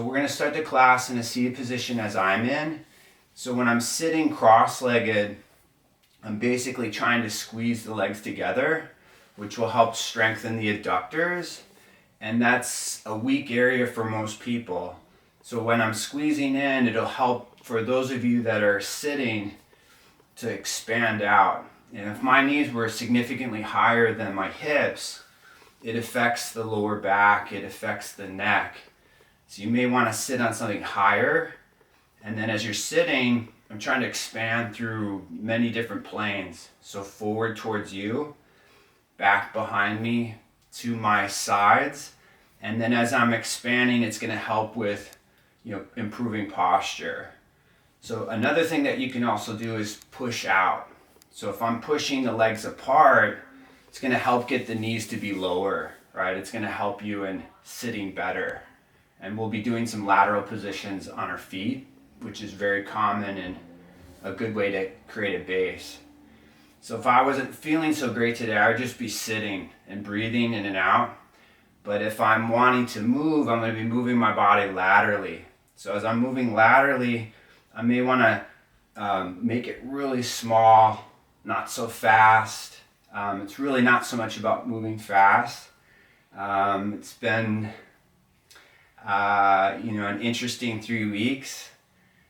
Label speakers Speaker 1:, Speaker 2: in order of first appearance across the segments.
Speaker 1: We're going to start the class in a seated position as I'm in. So when I'm sitting cross-legged, I'm basically trying to squeeze the legs together, which will help strengthen the adductors. And that's a weak area for most people. So when I'm squeezing in, it'll help for those of you that are sitting to expand out. And if my knees were significantly higher than my hips, it affects the lower back, it affects the neck. So you may want to sit on something higher, and then as you're sitting, I'm trying to expand through many different planes. So forward towards you, back behind me, to my sides, and then as I'm expanding, it's going to help with, improving posture. So another thing that you can also do is push out. So if I'm pushing the legs apart, it's going to help get the knees to be lower, right? It's going to help you in sitting better. And we'll be doing some lateral positions on our feet, which is very common and a good way to create a base. So if I wasn't feeling so great today, I would just be sitting and breathing in and out. But if I'm wanting to move, I'm going to be moving my body laterally. So as I'm moving laterally, I may want to make it really small, not so fast. It's really not so much about moving fast. It's been an interesting 3 weeks.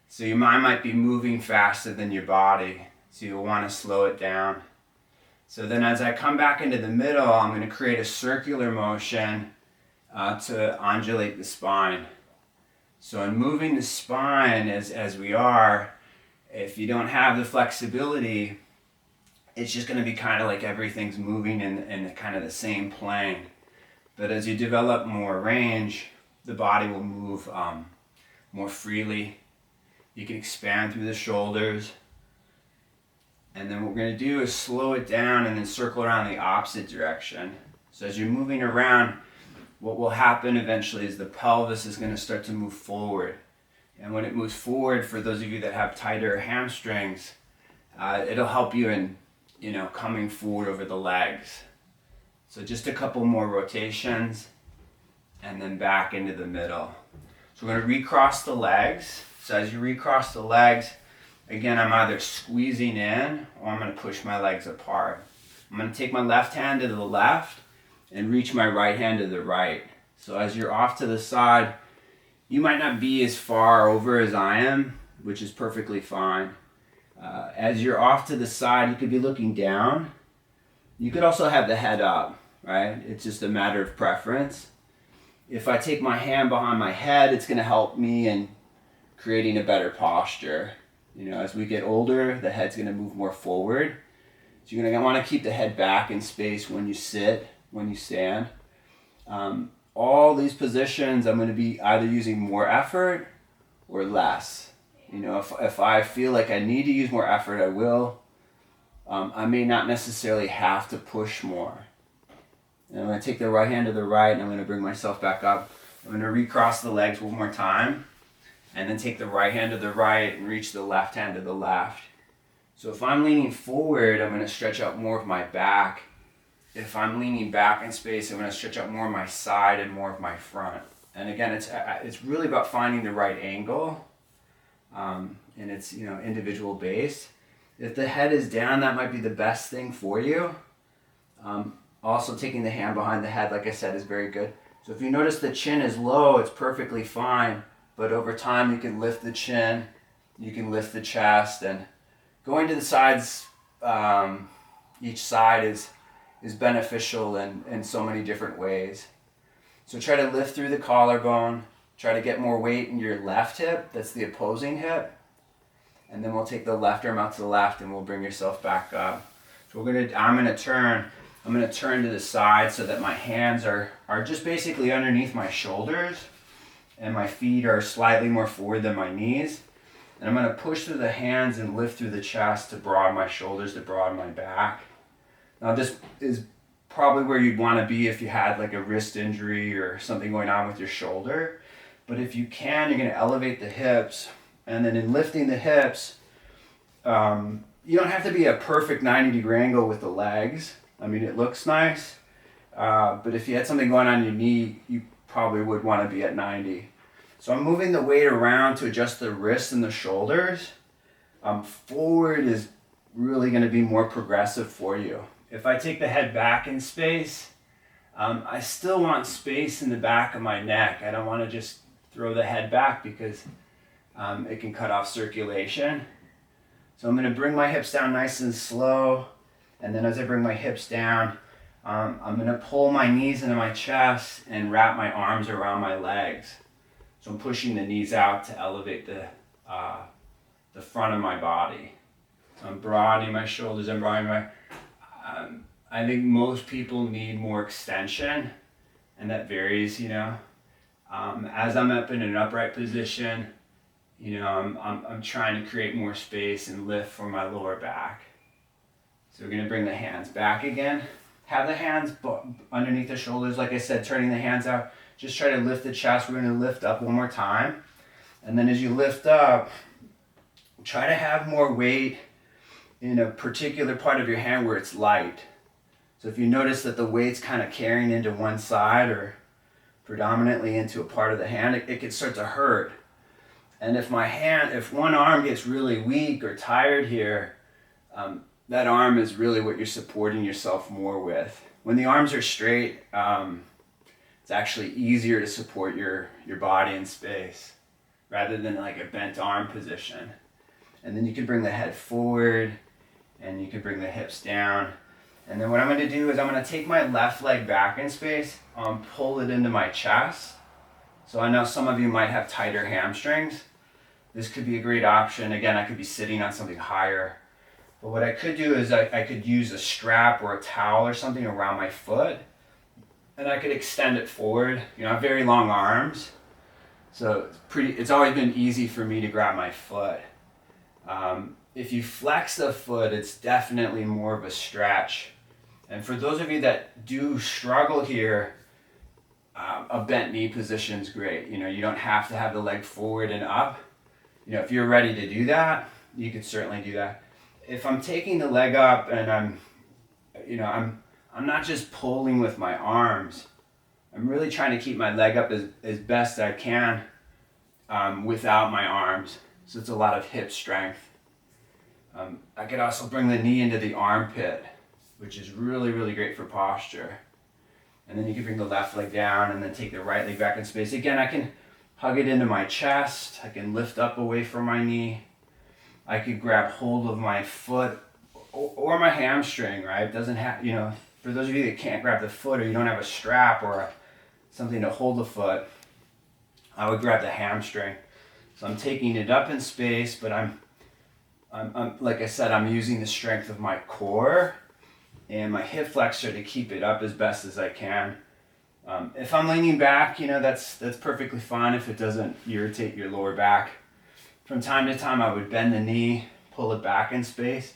Speaker 1: So your mind might be moving faster than your body. So you'll want to slow it down. So then as I come back into the middle, I'm going to create a circular motion to undulate the spine. So in moving the spine as we are, if you don't have the flexibility, it's just going to be kind of like everything's moving in kind of the same plane. But as you develop more range, the body will move more freely. You can expand through the shoulders. And then what we're going to do is slow it down and then circle around the opposite direction. So as you're moving around, what will happen eventually is the pelvis is going to start to move forward. And when it moves forward, for those of you that have tighter hamstrings, it'll help you in coming forward over the legs. So just a couple more rotations and then back into the middle. So we're going to recross the legs. So as you recross the legs, again, I'm either squeezing in or I'm going to push my legs apart. I'm going to take my left hand to the left and reach my right hand to the right. So as you're off to the side, you might not be as far over as I am, which is perfectly fine. As you're off to the side, you could be looking down. You could also have the head up, right? It's just a matter of preference. If I take my hand behind my head, it's going to help me in creating a better posture. As we get older, the head's going to move more forward. So you're going to want to keep the head back in space when you sit, when you stand. All these positions, I'm going to be either using more effort or less. If I feel like I need to use more effort, I will. I may not necessarily have to push more. And I'm going to take the right hand to the right, and I'm going to bring myself back up. I'm going to recross the legs one more time, and then take the right hand to the right and reach the left hand to the left. So if I'm leaning forward, I'm going to stretch out more of my back. If I'm leaning back in space, I'm going to stretch out more of my side and more of my front. And again, it's really about finding the right angle, and it's individual based. If the head is down, that might be the best thing for you. Also, taking the hand behind the head, like I said, is very good. So if you notice the chin is low, it's perfectly fine. But over time, you can lift the chin, you can lift the chest, and going to the sides, each side is beneficial in so many different ways. So try to lift through the collarbone, try to get more weight in your left hip, that's the opposing hip. And then we'll take the left arm out to the left and we'll bring yourself back up. So I'm gonna turn to the side so that my hands are just basically underneath my shoulders and my feet are slightly more forward than my knees. And I'm gonna push through the hands and lift through the chest to broaden my shoulders, to broaden my back. Now this is probably where you'd wanna be if you had like a wrist injury or something going on with your shoulder. But if you can, you're gonna elevate the hips. And then in lifting the hips, you don't have to be a perfect 90-degree angle with the legs. I mean, it looks nice, but if you had something going on your knee, you probably would want to be at 90. So I'm moving the weight around to adjust the wrists and the shoulders. Forward is really going to be more progressive for you. If I take the head back in space, I still want space in the back of my neck. I don't want to just throw the head back because it can cut off circulation. So I'm going to bring my hips down nice and slow. And then as I bring my hips down, I'm going to pull my knees into my chest and wrap my arms around my legs. So I'm pushing the knees out to elevate the front of my body. So I'm broadening my shoulders, I'm broadening my... I think most people need more extension, and that varies, you know. As I'm up in an upright position, you know, I'm trying to create more space and lift for my lower back. So we're going to bring the hands back again. Have the hands underneath the shoulders, like I said, turning the hands out. Just try to lift the chest. We're going to lift up one more time. And then as you lift up, try to have more weight in a particular part of your hand where it's light. So if you notice that the weight's kind of carrying into one side or predominantly into a part of the hand, it can start to hurt. And if one arm gets really weak or tired here, that arm is really what you're supporting yourself more with. When the arms are straight, it's actually easier to support your body in space rather than like a bent arm position. And then you can bring the head forward and you can bring the hips down. And then what I'm going to do is I'm going to take my left leg back in space, pull it into my chest. So I know some of you might have tighter hamstrings. This could be a great option. Again, I could be sitting on something higher. But what I could do is I could use a strap or a towel or something around my foot, and I could extend it forward. You know, I have very long arms, so it's always been easy for me to grab my foot. If you flex the foot, it's definitely more of a stretch. And for those of you that do struggle here, a bent knee position is great. You know, you don't have to have the leg forward and up. You know, if you're ready to do that, you could certainly do that. If I'm taking the leg up and I'm not just pulling with my arms. I'm really trying to keep my leg up as best I can without my arms. So it's a lot of hip strength. I could also bring the knee into the armpit, which is really, really great for posture. And then you can bring the left leg down and then take the right leg back in space. Again, I can hug it into my chest. I can lift up away from my knee. I could grab hold of my foot or my hamstring, right? Doesn't have, you know, for those of you that can't grab the foot or you don't have a strap or something to hold the foot, I would grab the hamstring. So I'm taking it up in space, but I'm like I said, I'm using the strength of my core and my hip flexor to keep it up as best as I can. If I'm leaning back, you know, that's perfectly fine if it doesn't irritate your lower back. From time to time, I would bend the knee, pull it back in space,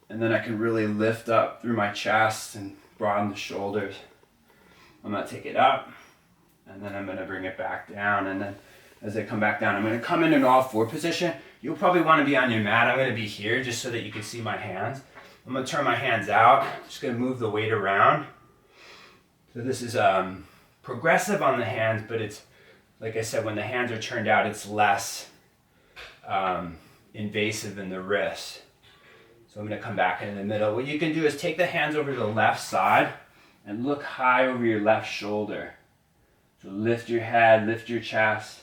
Speaker 1: and then I can really lift up through my chest and broaden the shoulders. I'm going to take it up, and then I'm going to bring it back down, and then as I come back down, I'm going to come in an all-four position. You'll probably want to be on your mat. I'm going to be here just so that you can see my hands. I'm going to turn my hands out. Just going to move the weight around. So this is progressive on the hands, but it's, like I said, when the hands are turned out, it's less invasive in the wrist. So I'm going to come back into the middle. What you can do is take the hands over to the left side and look high over your left shoulder. So lift your head, lift your chest.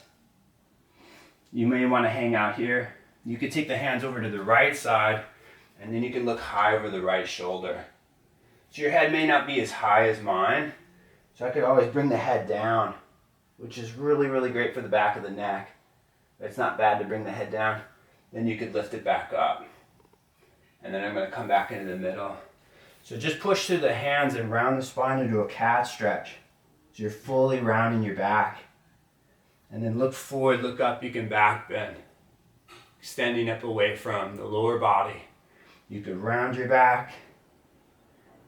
Speaker 1: You may want to hang out here. You could take the hands over to the right side and then you can look high over the right shoulder. So your head may not be as high as mine. So I could always bring the head down, which is really, really great for the back of the neck. It's not bad to bring the head down. Then you could lift it back up. And then I'm going to come back into the middle. So just push through the hands and round the spine into a cat stretch. So you're fully rounding your back. And then look forward, look up, you can back bend. Extending up away from the lower body. You could round your back.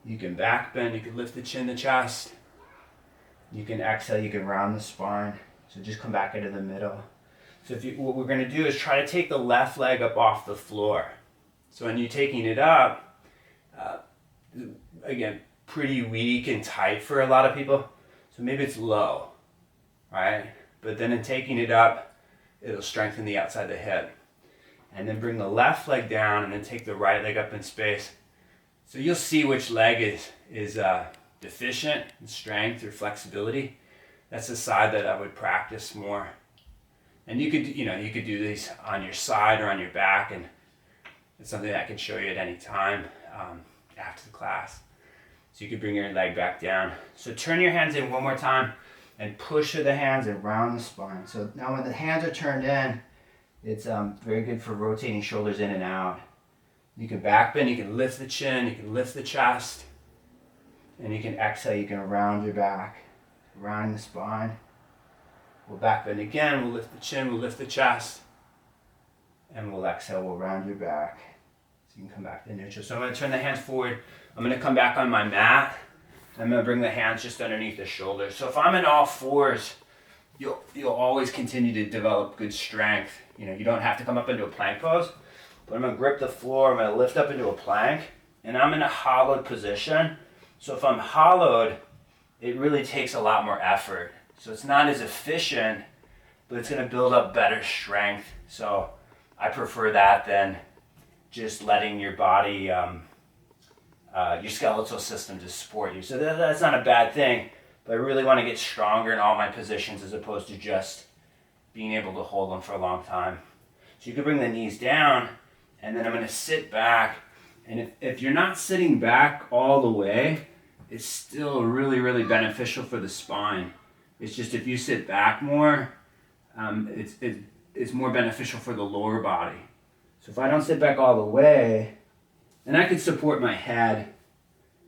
Speaker 1: You can back bend, you can lift the chin, the chest. You can exhale, you can round the spine. So just come back into the middle. So what we're going to do is try to take the left leg up off the floor. So when you're taking it up, again, pretty weak and tight for a lot of people. So maybe it's low, right? but then in taking it up, it'll strengthen the outside of the hip. And then bring the left leg down and then take the right leg up in space. So you'll see which leg is deficient in strength or flexibility. That's the side that I would practice more. And you could do these on your side or on your back, and it's something that I can show you at any time after the class. So you could bring your leg back down. So turn your hands in one more time and push with the hands around the spine. So now when the hands are turned in, it's very good for rotating shoulders in and out. You can back bend, you can lift the chin, you can lift the chest, and you can exhale, you can round your back, rounding the spine. We'll back bend again, we'll lift the chin, we'll lift the chest, and we'll exhale, we'll round your back. So you can come back to neutral. So I'm going to turn the hands forward. I'm going to come back on my mat. I'm going to bring the hands just underneath the shoulders. So if I'm in all fours, you'll always continue to develop good strength. You don't have to come up into a plank pose, but I'm going to grip the floor, I'm going to lift up into a plank, and I'm in a hollowed position. So if I'm hollowed, it really takes a lot more effort. So it's not as efficient, but it's going to build up better strength. So I prefer that than just letting your body, your skeletal system to support you. So that's not a bad thing, but I really want to get stronger in all my positions as opposed to just being able to hold them for a long time. So you can bring the knees down, and then I'm going to sit back. And if you're not sitting back all the way, it's still really, really beneficial for the spine. It's just if you sit back more, it's more beneficial for the lower body. So if I don't sit back all the way, and I could support my head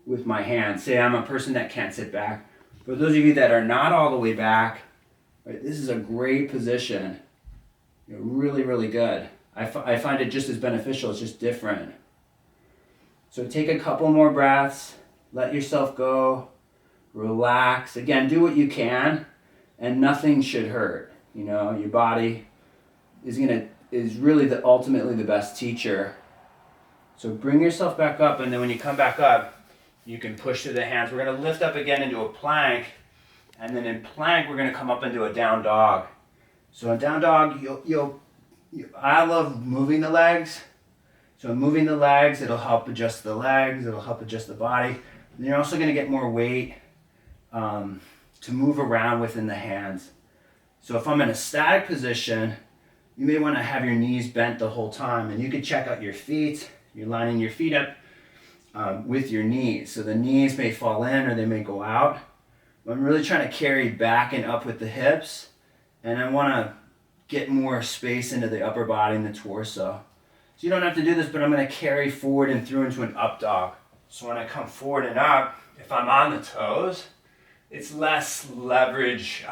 Speaker 1: with my hands. Say I'm a person that can't sit back. For those of you that are not all the way back, right, this is a great position. Really, really good. I find it just as beneficial, it's just different. So take a couple more breaths, let yourself go, relax. Again, do what you can, and nothing should hurt. Your body is really ultimately the best teacher. So bring yourself back up, and then when you come back up, you can push through the hands. We're going to lift up again into a plank, and then in plank, we're going to come up into a down dog. So in down dog, I love moving the legs. So in moving the legs, it'll help adjust the legs, it'll help adjust the body. And you're also going to get more weight to move around within the hands. So if I'm in a static position, you may want to have your knees bent the whole time, and you can check out your feet. You're lining your feet up with your knees. So the knees may fall in or they may go out. I'm really trying to carry back and up with the hips, and I want to get more space into the upper body and the torso. So you don't have to do this, but I'm going to carry forward and through into an up dog. So when I come forward and up, if I'm on the toes, it's less leverage,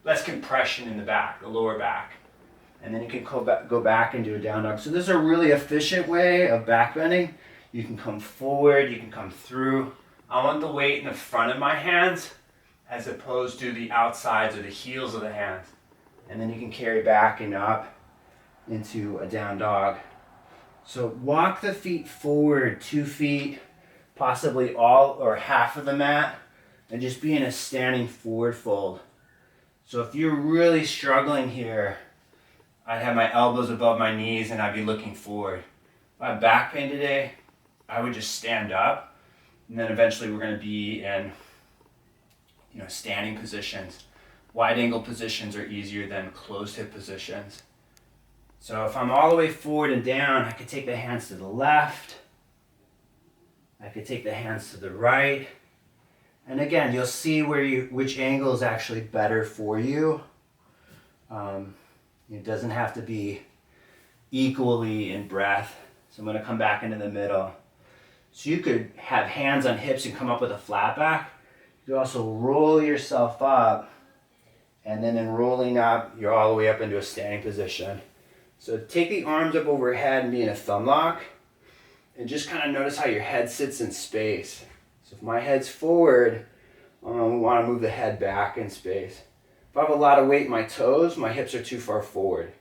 Speaker 1: less compression in the back, the lower back. And then you can go back and do a down dog. So this is a really efficient way of back bending. You can come forward, you can come through. I want the weight in the front of my hands as opposed to the outsides or the heels of the hands. And then you can carry back and up into a down dog. So walk the feet forward 2 feet, possibly all or half of the mat, and just be in a standing forward fold. So if you're really struggling here, I'd have my elbows above my knees and I'd be looking forward. If I have back pain today, I would just stand up, and then eventually we're going to be in standing positions. Wide angle positions are easier than closed hip positions. So if I'm all the way forward and down, I could take the hands to the left. I could take the hands to the right. And again, you'll see which angle is actually better for you. It doesn't have to be equally in breath. So I'm going to come back into the middle. So you could have hands on hips and come up with a flat back. You could also roll yourself up, and then in rolling up, you're all the way up into a standing position. So take the arms up overhead and be in a thumb lock, and just kind of notice how your head sits in space. So if my head's forward, we want to move the head back in space. If I have a lot of weight in my toes, my hips are too far forward.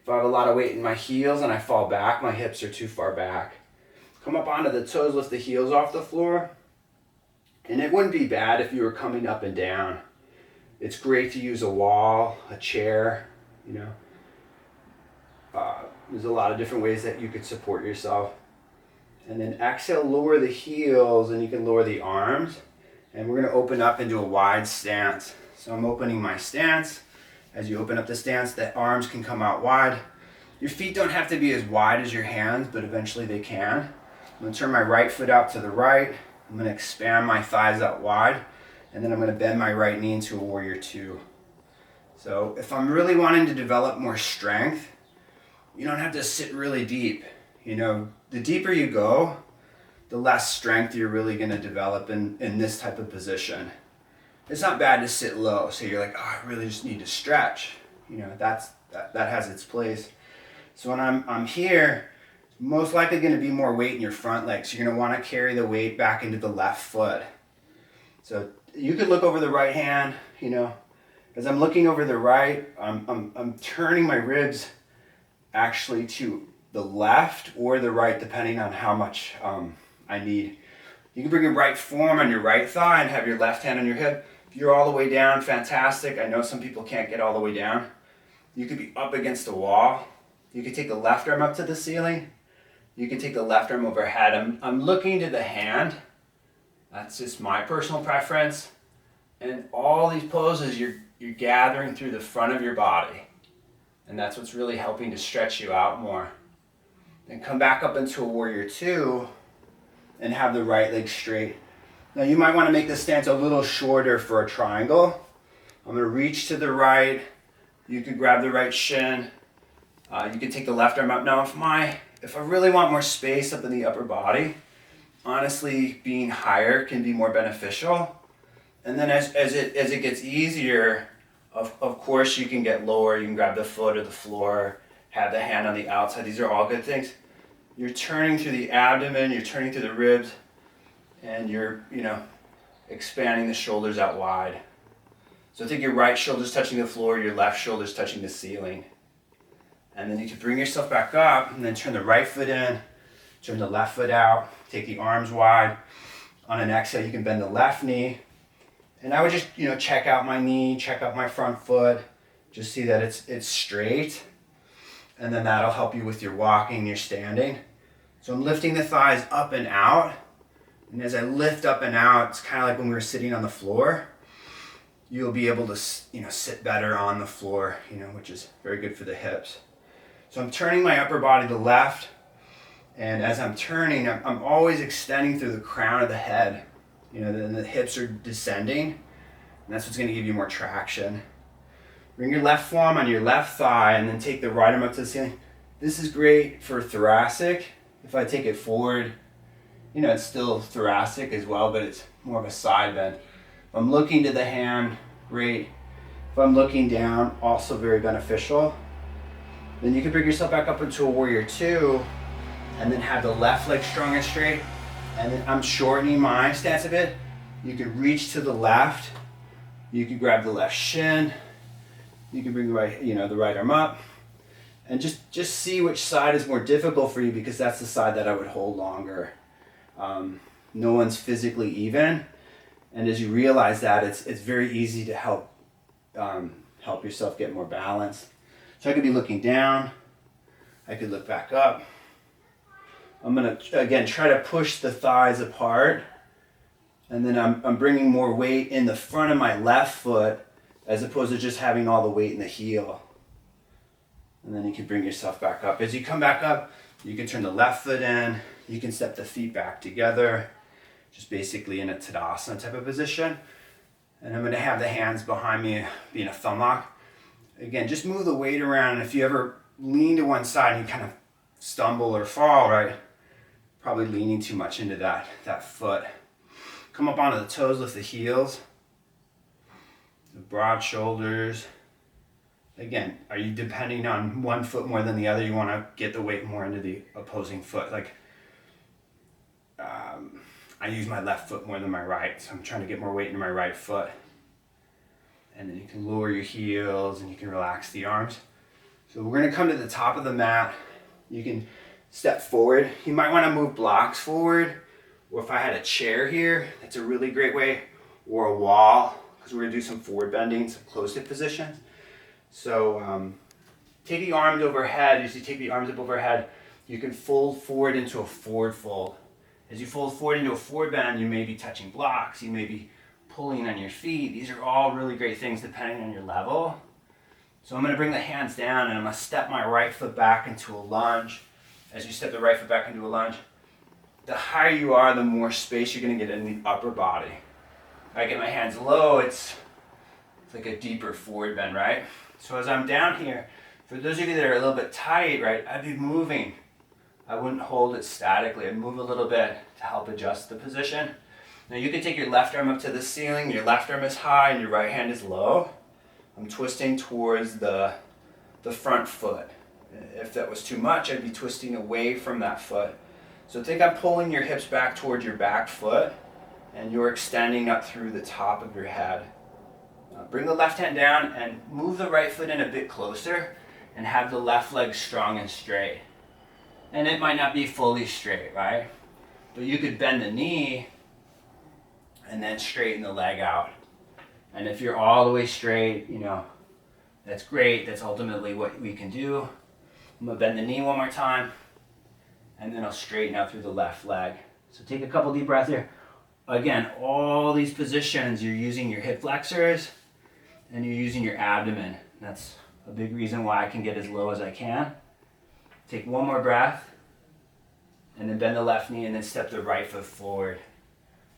Speaker 1: If I have a lot of weight in my heels and I fall back, my hips are too far back. Come up onto the toes, lift the heels off the floor. And it wouldn't be bad if you were coming up and down. It's great to use a wall, a chair, you know. There's a lot of different ways that you could support yourself. And then exhale, lower the heels, and you can lower the arms. And we're gonna open up into a wide stance. So I'm opening my stance. As you open up the stance, the arms can come out wide. Your feet don't have to be as wide as your hands, but eventually they can. I'm gonna turn my right foot out to the right. I'm gonna expand my thighs out wide. And then I'm gonna bend my right knee into a warrior two. So if I'm really wanting to develop more strength, you don't have to sit really deep. You know, the deeper you go, the less strength you're really gonna develop in this type of position. It's not bad to sit low, so you're like, oh, I really just need to stretch. You know, that has its place. So when I'm here, most likely gonna be more weight in your front legs. You're gonna wanna carry the weight back into the left foot. So you could look over the right hand, you know. As I'm looking over the right, I'm turning my ribs actually to the left or the right, depending on how much I need. You can bring your right forearm on your right thigh and have your left hand on your hip. If you're all the way down, fantastic. I know some people can't get all the way down. You could be up against a wall. You could take the left arm up to the ceiling. You can take the left arm overhead. I'm looking to the hand. That's just my personal preference. And all these poses, you're gathering through the front of your body. And that's what's really helping to stretch you out more. Then come back up into a warrior two and have the right leg straight. Now you might want to make this stance a little shorter for a triangle. I'm going to reach to the right. You could grab the right shin. You can take the left arm up. Now if I really want more space up in the upper body, honestly being higher can be more beneficial. And then as it gets easier, of course you can get lower. You can grab the foot or the floor, have the hand on the outside. These are all good things. You're turning through the abdomen, you're turning through the ribs, and you're, you know, expanding the shoulders out wide. So think your right shoulder's touching the floor, your left shoulder's touching the ceiling. And then you can bring yourself back up and then turn the right foot in, turn the left foot out, take the arms wide. On an exhale, you can bend the left knee. And I would just, you know, check out my knee, check out my front foot, just see that it's straight. And then that'll help you with your walking, your standing. So I'm lifting the thighs up and out. And as I lift up and out, it's kind of like when we were sitting on the floor. You'll be able to, you know, sit better on the floor, you know, which is very good for the hips. So I'm turning my upper body to the left. And as I'm turning, I'm always extending through the crown of the head. You know, then the hips are descending. And that's what's going to give you more traction. Bring your left forearm on your left thigh and then take the right arm up to the ceiling. This is great for thoracic. If I take it forward, you know, it's still thoracic as well, but it's more of a side bend. If I'm looking to the hand, great. If I'm looking down, also very beneficial. Then you can bring yourself back up into a warrior two and then have the left leg strong and straight. And then I'm shortening my stance a bit. You can reach to the left. You can grab the left shin. You can bring the right, you know, the right arm up. And just see which side is more difficult for you, because that's the side that I would hold longer. No one's physically even. And as you realize that, it's very easy to help yourself get more balance. So I could be looking down. I could look back up. I'm gonna, again, try to push the thighs apart. And then I'm bringing more weight in the front of my left foot as opposed to just having all the weight in the heel. And then you can bring yourself back up. As you come back up, you can turn the left foot in. You can step the feet back together, just basically in a Tadasana type of position. And I'm gonna have the hands behind me, being a thumb lock. Again, just move the weight around. And if you ever lean to one side and you kind of stumble or fall, right? Probably leaning too much into that foot. Come up onto the toes, lift the heels. The broad shoulders. Again, are you depending on one foot more than the other? You want to get the weight more into the opposing foot. Like, I use my left foot more than my right, so I'm trying to get more weight into my right foot. And then you can lower your heels and you can relax the arms. So we're going to come to the top of the mat. You can step forward. You might want to move blocks forward, or if I had a chair here, that's a really great way, or a wall because we're gonna do some forward bending, some closed hip positions. So take the arms overhead. As you take the arms up overhead, you can fold forward into a forward fold. As you fold forward into a forward bend, you may be touching blocks, you may be pulling on your feet. These are all really great things depending on your level. So I'm going to bring the hands down and I'm going to step my right foot back into a lunge. As you step the right foot back into a lunge, the higher you are, the more space you're going to get in the upper body. If I get my hands low, it's like a deeper forward bend, right? So as I'm down here, for those of you that are a little bit tight, right, I'd be moving. I wouldn't hold it statically. I'd move a little bit to help adjust the position. Now you can take your left arm up to the ceiling, your left arm is high and your right hand is low. I'm twisting towards the front foot. If that was too much, I'd be twisting away from that foot. So think I'm pulling your hips back towards your back foot and you're extending up through the top of your head. Bring the left hand down and move the right foot in a bit closer and have the left leg strong and straight. And it might not be fully straight, right? But you could bend the knee and then straighten the leg out. And if you're all the way straight, you know, that's great. That's ultimately what we can do. I'm gonna bend the knee one more time and then I'll straighten out through the left leg. So take a couple deep breaths here. Again, all these positions, you're using your hip flexors and you're using your abdomen. That's a big reason why I can get as low as I can. Take one more breath and then bend the left knee and then step the right foot forward.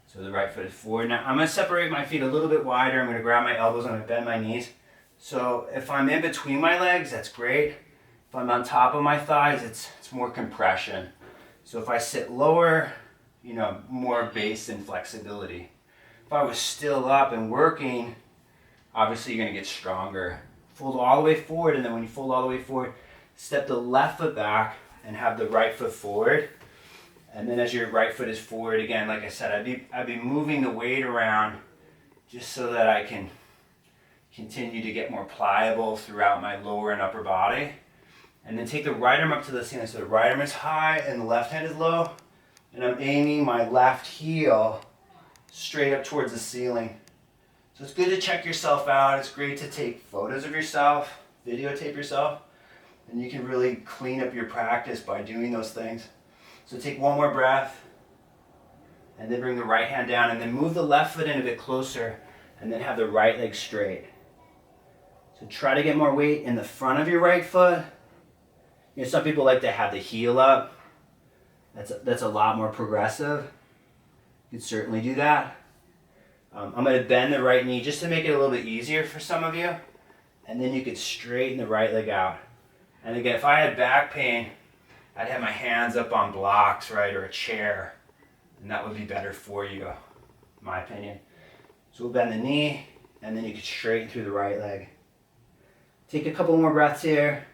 Speaker 1: So the right foot is forward. Now I'm going to separate my feet a little bit wider. I'm going to grab my elbows, I'm going to bend my knees. So if I'm in between my legs, that's great. If I'm on top of my thighs, it's more compression. So if I sit lower, you know, more base and flexibility. If I was still up and working, obviously you're going to get stronger. Fold all the way forward, and then when you fold all the way forward, step the left foot back and have the right foot forward. And then as your right foot is forward, again, like I said, I'd be moving the weight around just so that I can continue to get more pliable throughout my lower and upper body. And then take the right arm up to the ceiling. So the right arm is high and the left hand is low. And I'm aiming my left heel straight up towards the ceiling. So it's good to check yourself out. It's great to take photos of yourself, videotape yourself, and you can really clean up your practice by doing those things. So take one more breath, and then bring the right hand down, and then move the left foot in a bit closer, and then have the right leg straight. So try to get more weight in the front of your right foot. You know, some people like to have the heel up. That's a lot more progressive. You can certainly do that. I'm going to bend the right knee just to make it a little bit easier for some of you. And then you could straighten the right leg out. And again, if I had back pain, I'd have my hands up on blocks, right, or a chair. And that would be better for you, in my opinion. So we'll bend the knee, and then you could straighten through the right leg. Take a couple more breaths here.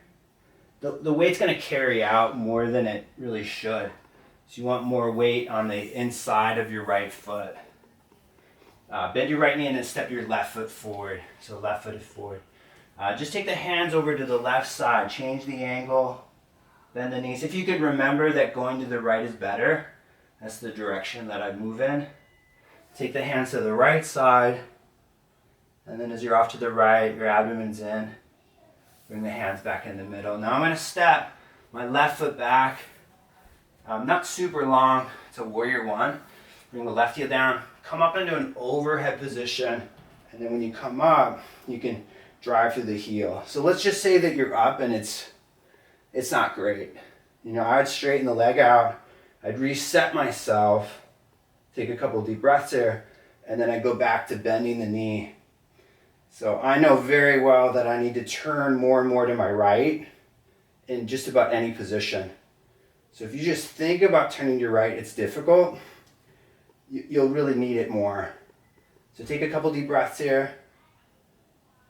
Speaker 1: The weight's going to carry out more than it really should. So you want more weight on the inside of your right foot. Bend your right knee and then step your left foot forward. So left foot is forward. Just take the hands over to the left side. Change the angle. Bend the knees. If you could remember that going to the right is better, that's the direction that I'd move in. Take the hands to the right side. And then as you're off to the right, your abdomen's in. Bring the hands back in the middle. Now I'm going to step my left foot back. Not super long. It's a warrior one. Bring the left heel down. Come up into an overhead position. And then when you come up, you can drive through the heel. So let's just say that you're up and it's not great. You know, I'd straighten the leg out. I'd reset myself. Take a couple deep breaths here. And then I go back to bending the knee. So I know very well that I need to turn more and more to my right in just about any position. So if you just think about turning to your right, it's difficult. You'll really need it more. So take a couple deep breaths here.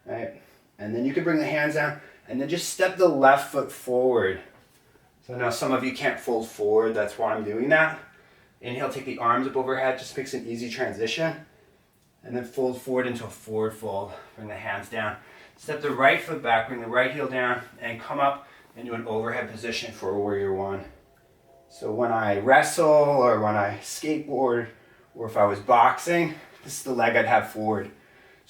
Speaker 1: Right? And then you can bring the hands down and then just step the left foot forward. So now some of you can't fold forward, that's why I'm doing that. Inhale, take the arms up overhead, just makes an easy transition. And then fold forward into a forward fold. Bring the hands down. Step the right foot back, bring the right heel down, and come up into an overhead position for a warrior one. So when I wrestle or when I skateboard or if I was boxing, this is the leg I'd have forward.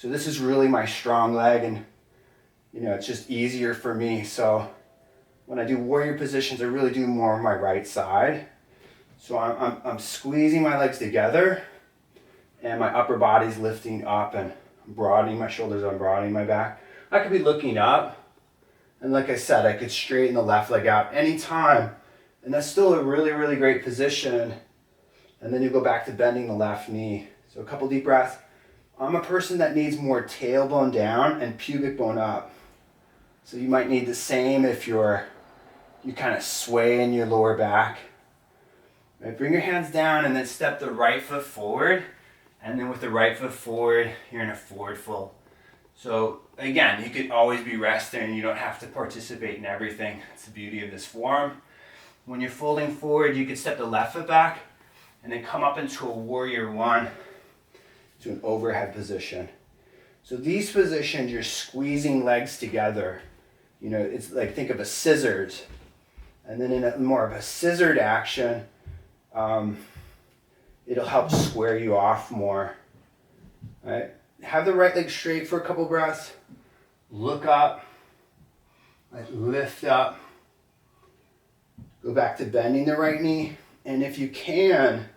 Speaker 1: So this is really my strong leg, and it's just easier for me. So when I do warrior positions, I really do more on my right side. So I'm squeezing my legs together, and my upper body's lifting up, and I'm broadening my shoulders, I'm broadening my back. I could be looking up, and like I said, I could straighten the left leg out anytime, and that's still a really, really great position. And then you go back to bending the left knee. So a couple deep breaths. I'm a person that needs more tailbone down and pubic bone up. So you might need the same if you kind of sway in your lower back. Right, bring your hands down and then step the right foot forward. And then with the right foot forward, you're in a forward fold. So again, you could always be resting. You don't have to participate in everything. It's the beauty of this form. When you're folding forward, you can step the left foot back and then come up into a warrior one, to an overhead position. So these positions, you're squeezing legs together. It's like, think of a scissors. And then in a more of a scissored action, it'll help square you off more. Right? Have the right leg straight for a couple breaths. Look up. Lift up. Go back to bending the right knee. And if you can,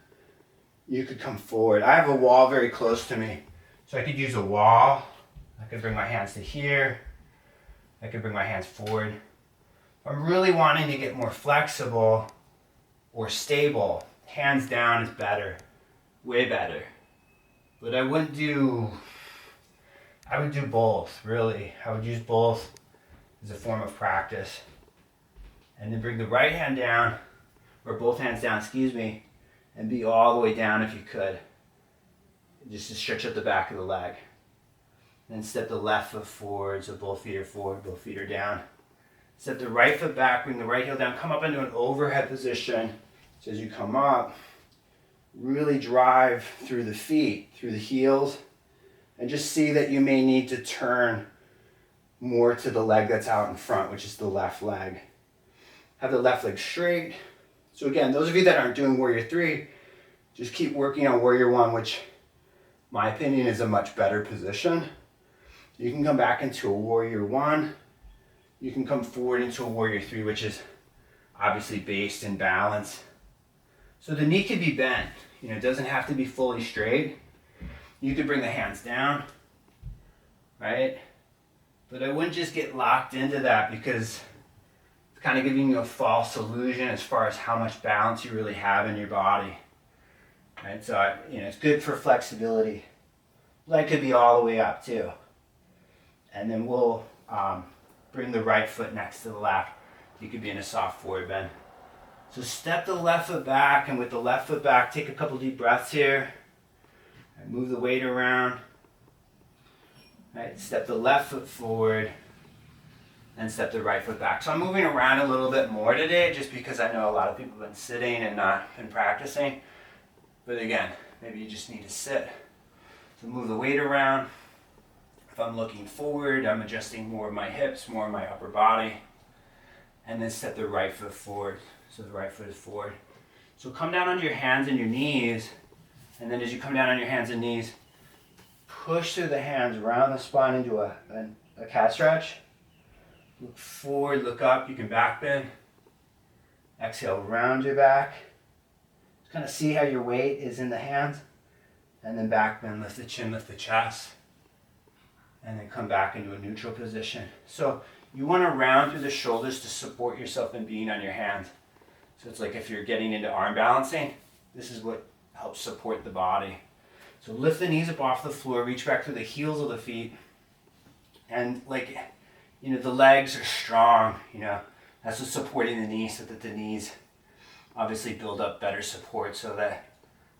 Speaker 1: you could come forward. I have a wall very close to me. So I could use a wall. I could bring my hands to here. I could bring my hands forward. If I'm really wanting to get more flexible or stable, hands down is better. Way better. But I would do both, really. I would use both as a form of practice. And then bring the right hand down, or both hands down, and be all the way down if you could. Just to stretch out the back of the leg. Then step the left foot forward, so both feet are forward, both feet are down. Step the right foot back, bring the right heel down, come up into an overhead position. So as you come up, really drive through the feet, through the heels, and just see that you may need to turn more to the leg that's out in front, which is the left leg. Have the left leg straight. So again, those of you that aren't doing Warrior 3, just keep working on Warrior 1, which, my opinion, is a much better position. You can come back into a Warrior 1. You can come forward into a Warrior 3, which is obviously based in balance. So the knee could be bent. It doesn't have to be fully straight. You could bring the hands down, right? But I wouldn't just get locked into that, because kind of giving you a false illusion as far as how much balance you really have in your body. Right? So, it's good for flexibility. Leg could be all the way up too. And then we'll bring the right foot next to the left. You could be in a soft forward bend. So step the left foot back, and with the left foot back, take a couple deep breaths here. And move the weight around. Right? Step the left foot forward. And step the right foot back. So I'm moving around a little bit more today, just because I know a lot of people have been sitting and not been practicing. But again, maybe you just need to sit. So move the weight around. If I'm looking forward, I'm adjusting more of my hips, more of my upper body. And then step the right foot forward. So the right foot is forward. So come down onto your hands and your knees. And then as you come down on your hands and knees, push through the hands around the spine into a cat stretch. Look forward, look up, you can back bend. Exhale, round your back. Just kind of see how your weight is in the hands. And then back bend, lift the chin, lift the chest. And then come back into a neutral position. So you want to round through the shoulders to support yourself in being on your hands. So it's like if you're getting into arm balancing, this is what helps support the body. So lift the knees up off the floor, reach back through the heels of the feet. And the legs are strong, that's what's supporting the knees, so that the knees obviously build up better support so that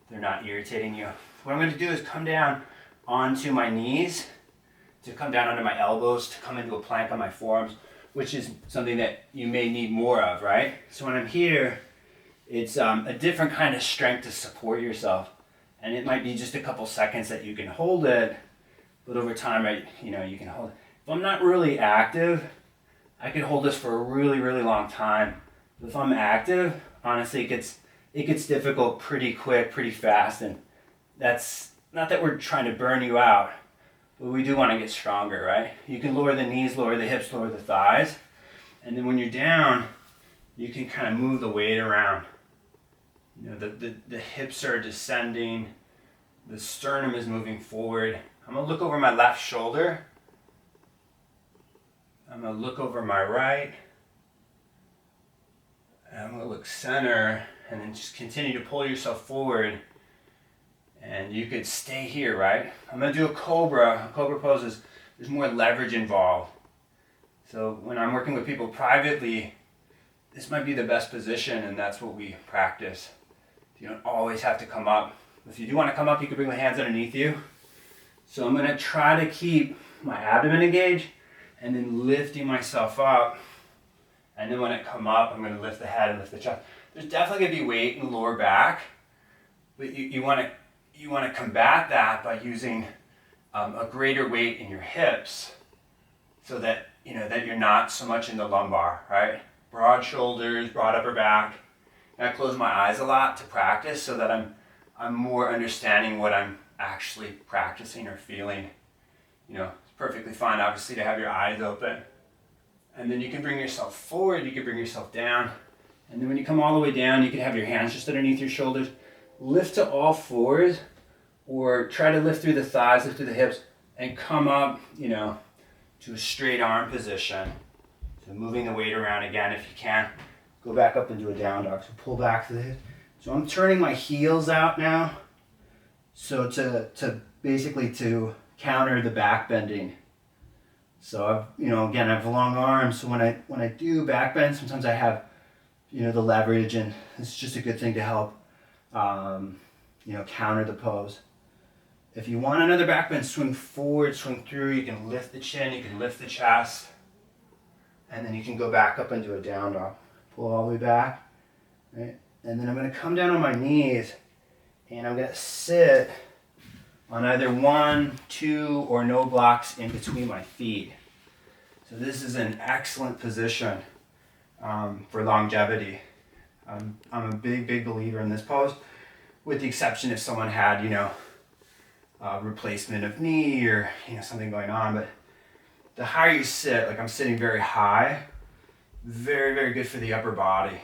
Speaker 1: they're not irritating you. What I'm going to do is come down onto my knees, to come down onto my elbows, to come into a plank on my forearms, which is something that you may need more of, right? So when I'm here, it's a different kind of strength to support yourself. And it might be just a couple seconds that you can hold it, but over time, you can hold it. If I'm not really active, I can hold this for a really, really long time. But if I'm active, honestly, it gets difficult pretty quick, pretty fast. And that's not that we're trying to burn you out, but we do want to get stronger, right? You can lower the knees, lower the hips, lower the thighs. And then when you're down, you can kind of move the weight around. You know, the hips are descending, the sternum is moving forward. I'm gonna look over my left shoulder. I'm gonna look over my right. And I'm gonna look center, and then just continue to pull yourself forward. And you could stay here, right? I'm gonna do a cobra. A cobra pose is, there's more leverage involved. So when I'm working with people privately, this might be the best position, and that's what we practice. You don't always have to come up. If you do want to come up, you can bring the hands underneath you. So I'm gonna try to keep my abdomen engaged, and then lifting myself up. And then when I come up, I'm gonna lift the head and lift the chest. There's definitely gonna be weight in the lower back, but you wanna combat that by using a greater weight in your hips, so that that you're not so much in the lumbar, right? Broad shoulders, broad upper back. And I close my eyes a lot to practice, so that I'm more understanding what I'm actually practicing or feeling. It's perfectly fine, obviously, to have your eyes open. And then you can bring yourself forward, you can bring yourself down. And then when you come all the way down, you can have your hands just underneath your shoulders. Lift to all fours, or try to lift through the thighs, lift through the hips, and come up, to a straight arm position. So moving the weight around again if you can. Go back up into a down dog. So pull back to the hips. So I'm turning my heels out now. So to basically to counter the back bending. So again, I have long arms. So when I do back bend, sometimes I have, the leverage, and it's just a good thing to help, counter the pose. If you want another back bend, swing forward, swing through. You can lift the chin, you can lift the chest, and then you can go back up into a down dog. Pull all the way back, right? And then I'm going to come down on my knees, and I'm going to sit on either 1, 2, or no blocks in between my feet. So this is an excellent position for longevity. I'm a big believer in this pose, with the exception if someone had, replacement of knee or something going on. But the higher you sit, like I'm sitting very high, very good for the upper body.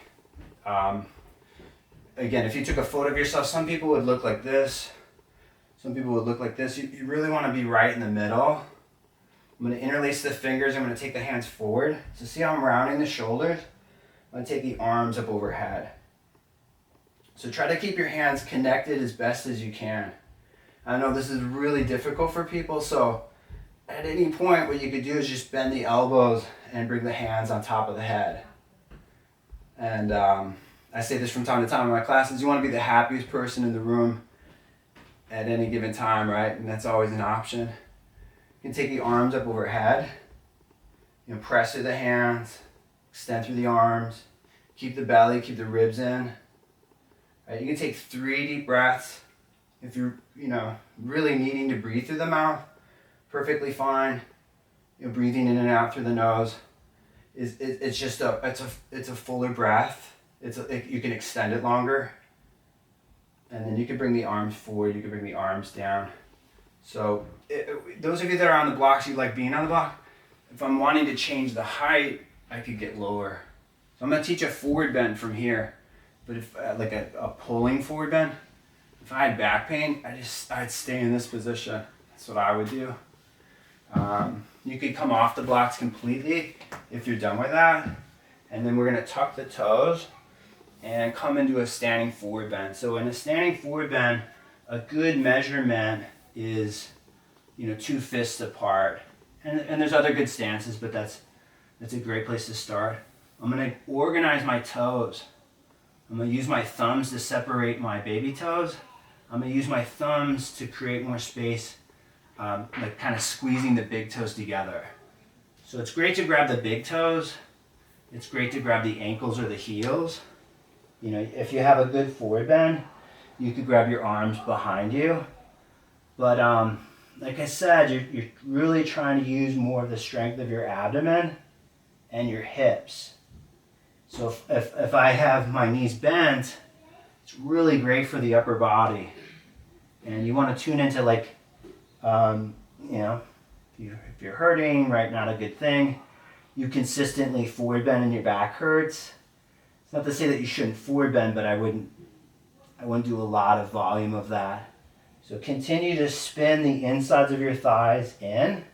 Speaker 1: Again, if you took a photo of yourself, some people would look like this, some people would look like this. You really want to be right in the middle. I'm going to interlace the fingers. I'm going to take the hands forward. So see how I'm rounding the shoulders? I'm going to take the arms up overhead. So try to keep your hands connected as best as you can. I know this is really difficult for people, so at any point what you could do is just bend the elbows and bring the hands on top of the head. And I say this from time to time in my classes, you want to be the happiest person in the room at any given time, right? And that's always an option. You can take the arms up overhead, press through the hands, extend through the arms, keep the belly, keep the ribs in. Right, you can take 3 deep breaths. If you're, really needing to breathe through the mouth, perfectly fine. Breathing in and out through the nose it's just a fuller breath. You can extend it longer, and then you can bring the arms forward. You can bring the arms down. So those of you that are on the blocks, you like being on the block. If I'm wanting to change the height, I could get lower. So I'm gonna teach a forward bend from here, but if like a pulling forward bend. If I had back pain, I'd stay in this position. That's what I would do. You could come off the blocks completely if you're done with that. And then we're gonna tuck the toes and come into a standing forward bend. So in a standing forward bend, a good measurement is 2 fists apart. And there's other good stances, but that's a great place to start. I'm gonna organize my toes. I'm gonna use my thumbs to separate my baby toes. I'm gonna use my thumbs to create more space, like kind of squeezing the big toes together. So it's great to grab the big toes. It's great to grab the ankles or the heels. If you have a good forward bend, you could grab your arms behind you. But like I said, you're really trying to use more of the strength of your abdomen and your hips. So if I have my knees bent, it's really great for the upper body. And you want to tune into
Speaker 2: if you're hurting, right, not a good thing. You consistently forward bend and your back hurts. It's not to say that you shouldn't forward bend, but I wouldn't do a lot of volume of that. So continue to spin the insides of your thighs in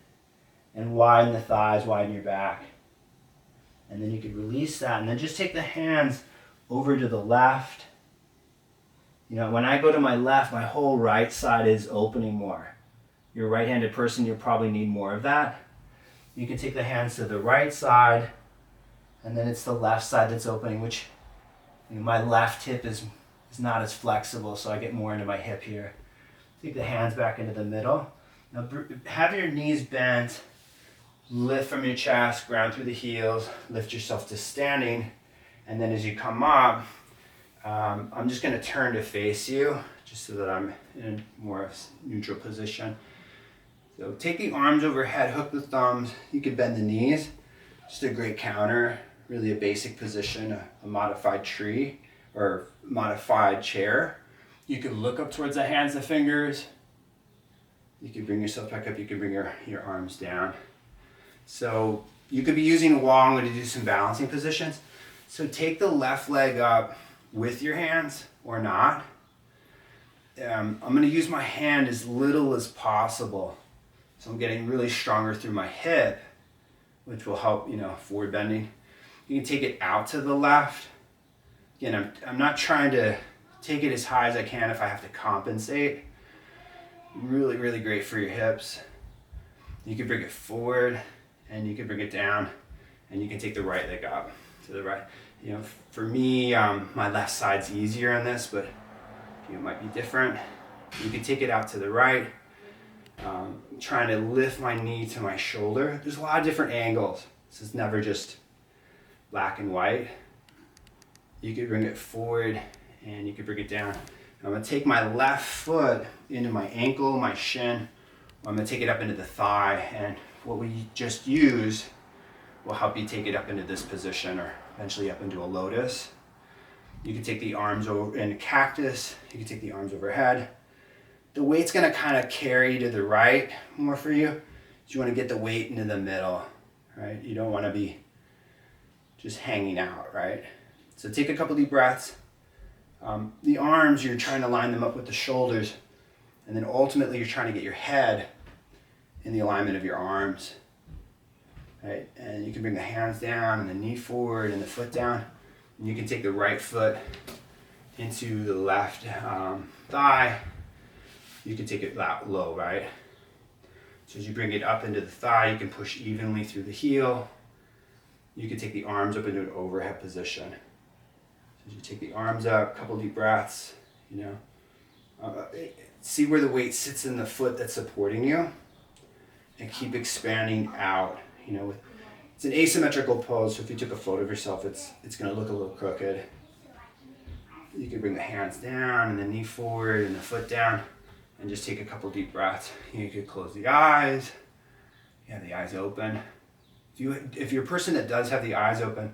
Speaker 2: and widen the thighs, widen your back. And then you could release that and then just take the hands over to the left. When I go to my left, my whole right side is opening more. You're a right-handed person, you'll probably need more of that. You can take the hands to the right side, and then it's the left side that's opening, which my left hip is not as flexible, so I get more into my hip here. Take the hands back into the middle. Now have your knees bent, lift from your chest, ground through the heels, lift yourself to standing, and then as you come up, I'm just going to turn to face you, just so that I'm in a more neutral position. So take the arms overhead, hook the thumbs. You can bend the knees. Just a great counter, really a basic position, a modified tree or modified chair. You can look up towards the hands, the fingers. You can bring yourself back up. You can bring your arms down. So you could be using a wall to do some balancing positions. So take the left leg up with your hands or not. I'm going to use my hand as little as possible. So I'm getting really stronger through my hip, which will help, forward bending. You can take it out to the left. Again, I'm not trying to take it as high as I can if I have to compensate. Really, really great for your hips. You can bring it forward and you can bring it down and you can take the right leg up to the right. For me, my left side's easier on this, but it might be different. You can take it out to the right. Trying to lift my knee to my shoulder. There's a lot of different angles. This is never just black and white. You could bring it forward and you could bring it down. I'm going to take my left foot into my ankle, my shin. I'm going to take it up into the thigh, and what we just used will help you take it up into this position or eventually up into a lotus. You can take the arms over in a cactus. You can take the arms overhead. The weight's going to kind of carry to the right more for you. So you want to get the weight into the middle, right? You don't want to be just hanging out, right? So take a couple deep breaths. The arms, you're trying to line them up with the shoulders. And then ultimately you're trying to get your head in the alignment of your arms, right? And you can bring the hands down and the knee forward and the foot down. And you can take the right foot into the left thigh. You can take it low, right? So as you bring it up into the thigh, you can push evenly through the heel. You can take the arms up into an overhead position. So as you take the arms up, couple deep breaths, see where the weight sits in the foot that's supporting you, and keep expanding out. It's an asymmetrical pose, so if you took a photo of yourself, it's going to look a little crooked. You can bring the hands down and the knee forward and the foot down. And just take a couple deep breaths. You could close the eyes. You have the eyes open. If you're a person that does have the eyes open,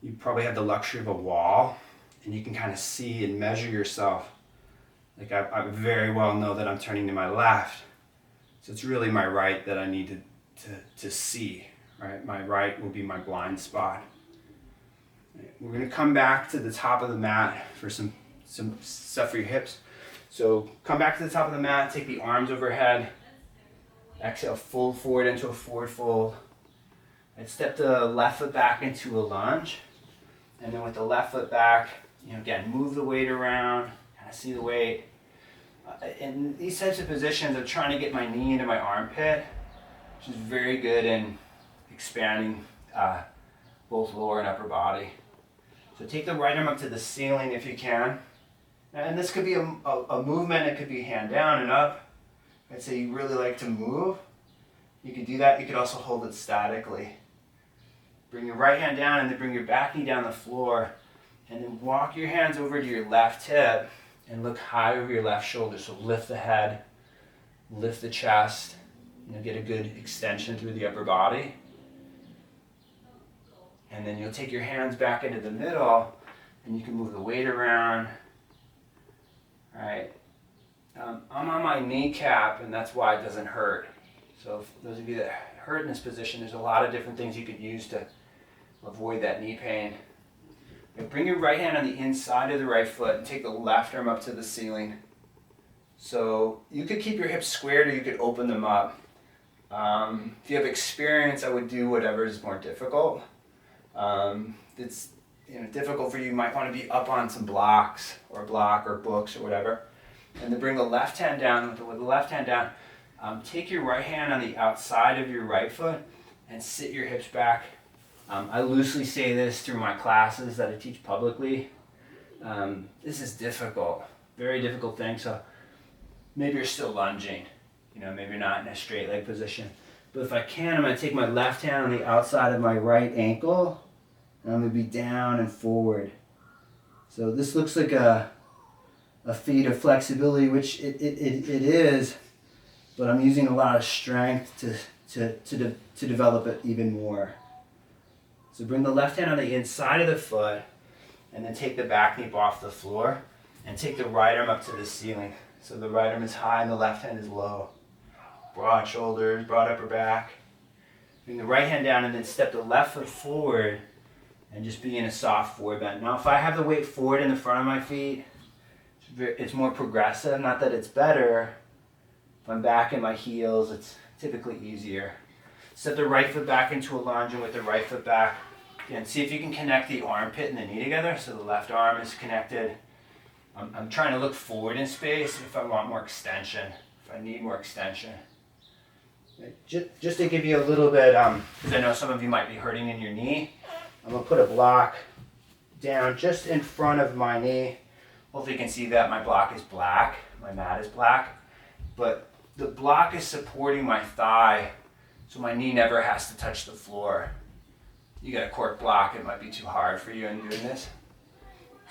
Speaker 2: you probably have the luxury of a wall, and you can kind of see and measure yourself. Like I very well know that I'm turning to my left, so it's really my right that I need to see. Right, my right will be my blind spot. We're going to come back to the top of the mat for some stuff for your hips. So come back to the top of the mat, take the arms overhead, exhale, fold forward into a forward fold. And step the left foot back into a lunge. And then with the left foot back, again, move the weight around, kind of see the weight. In these types of positions, I'm trying to get my knee into my armpit, which is very good in expanding both lower and upper body. So take the right arm up to the ceiling if you can. And this could be a movement. It could be hand down and up. I'd say you really like to move. You could do that. You could also hold it statically. Bring your right hand down and then bring your back knee down the floor. And then walk your hands over to your left hip and look high over your left shoulder. So lift the head, lift the chest, get a good extension through the upper body. And then you'll take your hands back into the middle and you can move the weight around. All right.
Speaker 1: I'm on my kneecap, and that's why it doesn't hurt. So for those of you that hurt in this position, there's a lot of different things you could use to avoid that knee pain. Bring your right hand on the inside of the right foot and take the left arm up to the ceiling. So you could keep your hips squared or you could open them up. If you have experience, I would do whatever is more difficult. It's difficult for you. You might want to be up on some blocks or a block or books or whatever. And then bring the left hand down. With the left hand down, take your right hand on the outside of your right foot and sit your hips back. I loosely say this through my classes that I teach publicly. This is difficult, very difficult thing. So maybe you're still lunging, maybe you're not in a straight leg position. But if I can, I'm going to take my left hand on the outside of my right ankle, and I'm going to be down and forward. So this looks like a feat of flexibility, which it is, but I'm using a lot of strength to develop it even more. So bring the left hand on the inside of the foot, and then take the back knee off the floor, and take the right arm up to the ceiling. So the right arm is high and the left hand is low. Broad shoulders, broad upper back. Bring the right hand down and then step the left foot forward and just be in a soft forward bend. Now if I have the weight forward in the front of my feet, it's more progressive. Not that it's better. If I'm back in my heels, it's typically easier. Step the right foot back into a lunge, and with the right foot back, again, see if you can connect the armpit and the knee together so the left arm is connected. I'm trying to look forward in space if I want more extension, if I need more extension. Just to give you a little bit, because I know some of you might be hurting in your knee, I'm going to put a block down just in front of my knee. Hopefully you can see that my block is black, my mat is black, but the block is supporting my thigh, so my knee never has to touch the floor. You got a cork block, it might be too hard for you in doing this.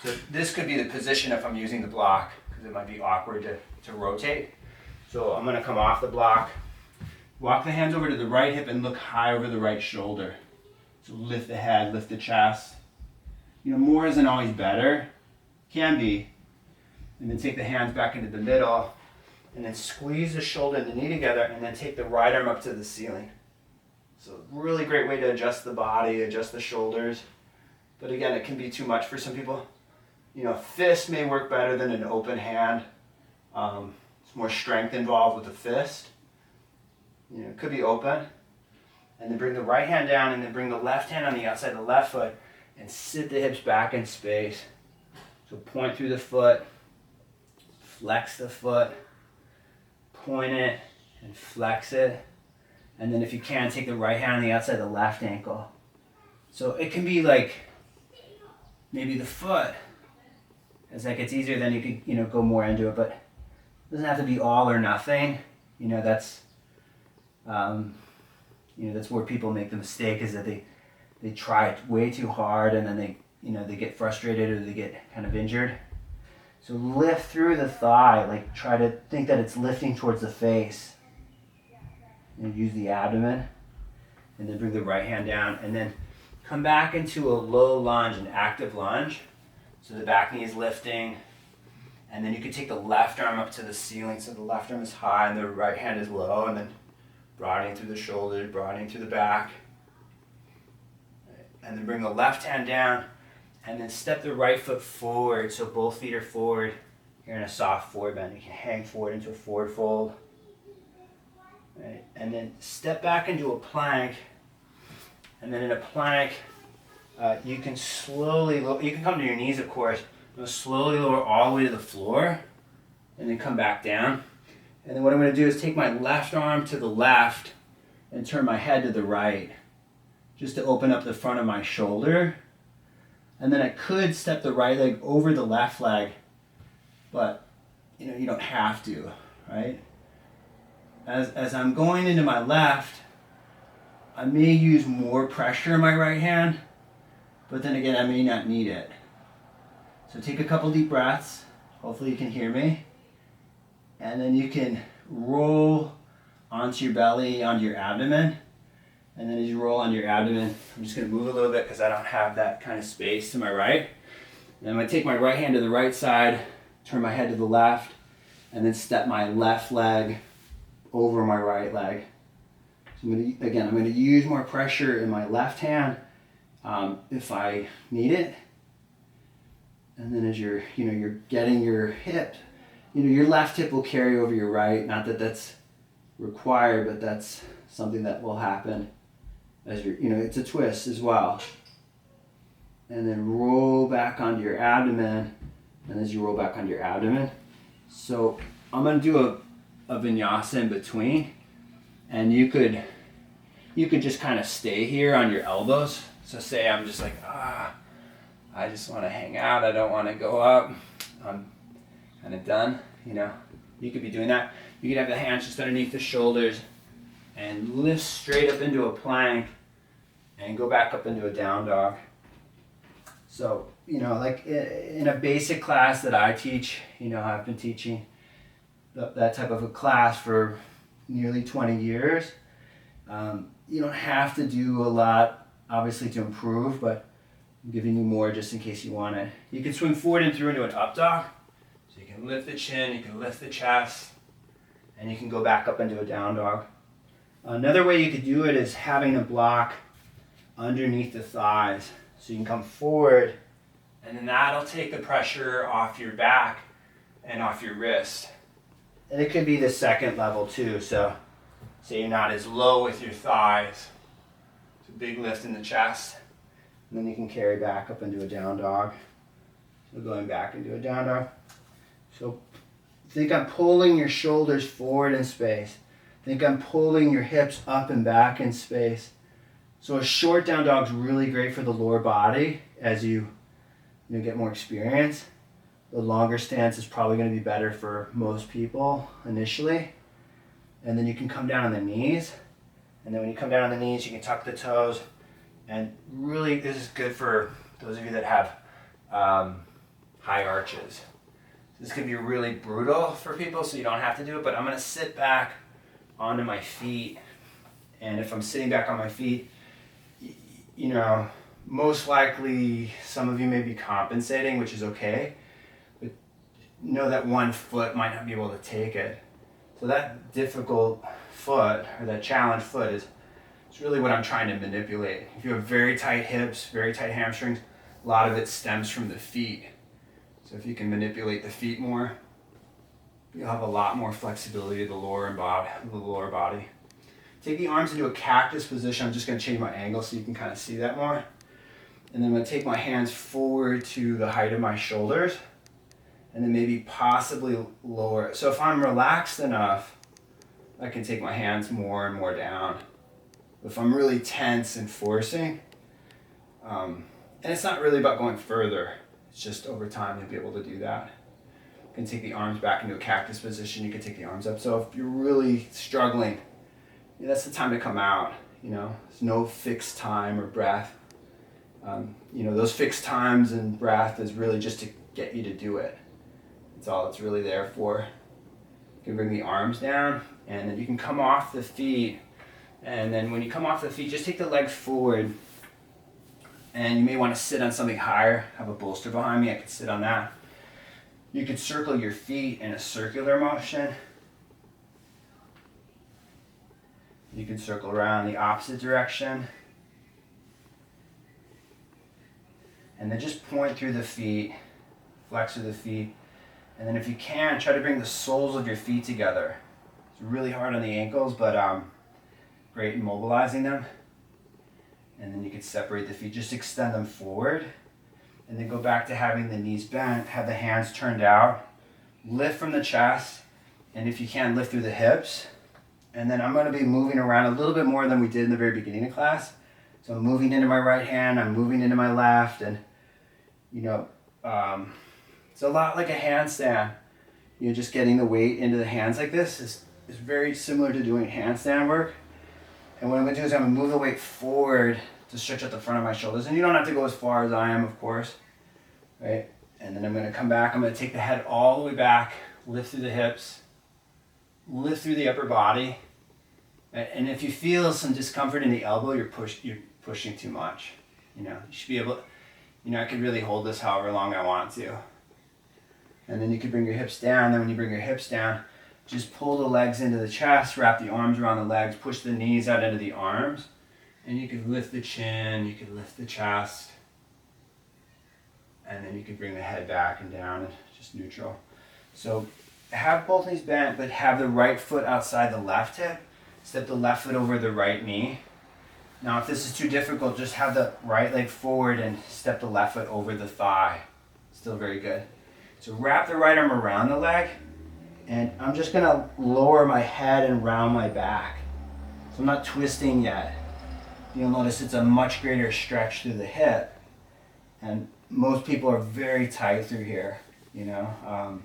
Speaker 1: So this could be the position if I'm using the block, because it might be awkward to rotate. So I'm going to come off the block, walk the hands over to the right hip and look high over the right shoulder. So lift the head, lift the chest. More isn't always better, can be. And then take the hands back into the middle, and then squeeze the shoulder and the knee together, and then take the right arm up to the ceiling. So really great way to adjust the body, adjust the shoulders. But again, it can be too much for some people. Fist may work better than an open hand. It's more strength involved with the fist. It could be open. And then bring the right hand down, and then bring the left hand on the outside of the left foot, and sit the hips back in space. So point through the foot, flex the foot, point it, and flex it. And then if you can, take the right hand on the outside of the left ankle. So it can be like maybe the foot. As that gets easier, then you could go more into it, but it doesn't have to be all or nothing. That's where people make the mistake, is that they try it way too hard, and then they get frustrated or they get kind of injured. So lift through the thigh, try to think that it's lifting towards the face. Use the abdomen, and then bring the right hand down, and then come back into a low lunge, an active lunge. So the back knee is lifting, and then you can take the left arm up to the ceiling, so the left arm is high and the right hand is low, and then broadening through the shoulders, broadening through the back. And then bring the left hand down, and then step the right foot forward, so both feet are forward. You're in a soft forward bend. You can hang forward into a forward fold. Right. And then step back into a plank, and then in a plank, you can slowly you can come to your knees, of course. Slowly lower all the way to the floor, and then come back down. And then what I'm going to do is take my left arm to the left and turn my head to the right, just to open up the front of my shoulder. And then I could step the right leg over the left leg, but you don't have to, right? As I'm going into my left, I may use more pressure in my right hand, but then again, I may not need it. So take a couple deep breaths. Hopefully you can hear me. And then you can roll onto your belly, onto your abdomen. And then as you roll onto your abdomen, I'm just going to move a little bit because I don't have that kind of space to my right. And I'm going to take my right hand to the right side, turn my head to the left,
Speaker 2: and then step my left leg over my right leg. So I'm going to use more pressure in my left hand if I need it. And then as you're getting your hip, your left hip will carry over your right. Not that that's required, but that's something that will happen as it's a twist as well. And then roll back onto your abdomen. And as you roll back onto your abdomen. So I'm going to do a vinyasa in between. And you could just kind of stay here on your elbows. So say I'm just like, I just want to hang out. I don't want to go up. I'm kind of done. You could be doing that. You could have the hands just underneath the shoulders and lift straight up into a plank and go back up into a down dog. So, like in a basic class that I teach, I've been teaching that type of a class for nearly 20 years. You don't have to do a lot, obviously, to improve, but I'm giving you more just in case you want it. You can swing forward and through into an up dog. So you can lift the chin, you can lift the chest, and you can go back up into a down dog. Another way you could do it is having a block underneath the thighs. So you can come forward, and then that'll take the pressure off your back and off your wrist. And it could be the second level too. So say you're not as low with your thighs. It's a big lift in the chest. And then you can carry back up into a down dog. So going back into a down dog. So think I'm pulling your shoulders forward in space. Think I'm pulling your hips up and back in space. So a short down dog is really great for the lower body as you get more experience. The longer stance is probably going to be better for most people initially. And then you can come down on the knees. And then when you come down on the knees, you can tuck the toes. And really, this is good for those of you that have high arches. This can be really brutal for people, so you don't have to do it. But I'm going to sit back onto my feet. And if I'm sitting back on my feet, most likely some of you may be compensating, which is okay. But know that one foot might not be able to take it. So that difficult foot, or that challenge foot, is really what I'm trying to manipulate. If you have very tight hips, very tight hamstrings, a lot of it stems from the feet. So if you can manipulate the feet more, you'll have a lot more flexibility of the lower body. Take the arms into a cactus position. I'm just going to change my angle so you can kind of see that more. And then I'm going to take my hands forward to the height of my shoulders, and then maybe possibly lower. So if I'm relaxed enough, I can take my hands more and more down. If I'm really tense and forcing, and it's not really about going further, it's just over time you'll be able to do that. You can take the arms back into a cactus position, you can take the arms up. So if you're really struggling, that's the time to come out. There's no fixed time or breath. Those fixed times and breath is really just to get you to do it. That's all it's really there for. You can bring the arms down, and then you can come off the feet. And then when you come off the feet, just take the legs forward. And you may want to sit on something higher. I have a bolster behind me, I could sit on that. You could circle your feet in a circular motion. You can circle around the opposite direction. And then just point through the feet, flex through the feet. And then if you can, try to bring the soles of your feet together. It's really hard on the ankles, but great in mobilizing them. And then you can separate the feet, just extend them forward. And then go back to having the knees bent, have the hands turned out. Lift from the chest, and if you can, lift through the hips. And then I'm going to be moving around a little bit more than we did in the very beginning of class. So I'm moving into my right hand, I'm moving into my left, and it's a lot like a handstand. Just getting the weight into the hands like this is very similar to doing handstand work. And what I'm going to do is I'm going to move the weight forward to stretch out the front of my shoulders. And you don't have to go as far as I am, of course. Right? And then I'm going to come back. I'm going to take the head all the way back, lift through the hips, lift through the upper body. And if you feel some discomfort in the elbow, you're pushing too much. You should be able, I could really hold this however long I want to.
Speaker 1: And then you can bring your hips down. Then when you bring your hips down, just pull the legs into the chest, wrap the arms around the legs, push the knees out into the arms. And you can lift the chin, you can lift the chest. And then you can bring the head back and down and just neutral. So have both knees bent, but have the right foot outside the left hip. Step the left foot over the right knee. Now if this is too difficult, just have the right leg forward and step the left foot over the thigh. Still very good. So wrap the right arm around the leg, and I'm just gonna lower my head and round my back. So I'm not twisting yet. You'll notice it's a much greater stretch through the hip. And most people are very tight through here, you know.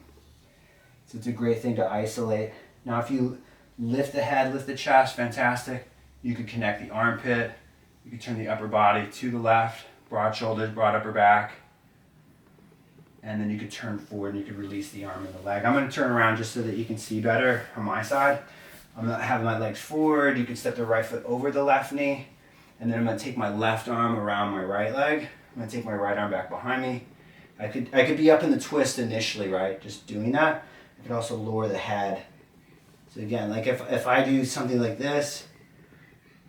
Speaker 1: So it's a great thing to isolate. Now if you lift the head, lift the chest, fantastic. You can connect the armpit. You can turn the upper body to the left, broad shoulders, broad upper back. And then you could turn forward and you could release the arm and the leg. I'm going to turn around just so that you can see better on my side. I'm going to have my legs forward. You can step the right foot over the left knee. And then I'm going to take my left arm around my right leg. I'm going to take my right arm back behind me. I could be up in the twist initially, right? Just doing that. I could also lower the head. So again, like if I do something like this,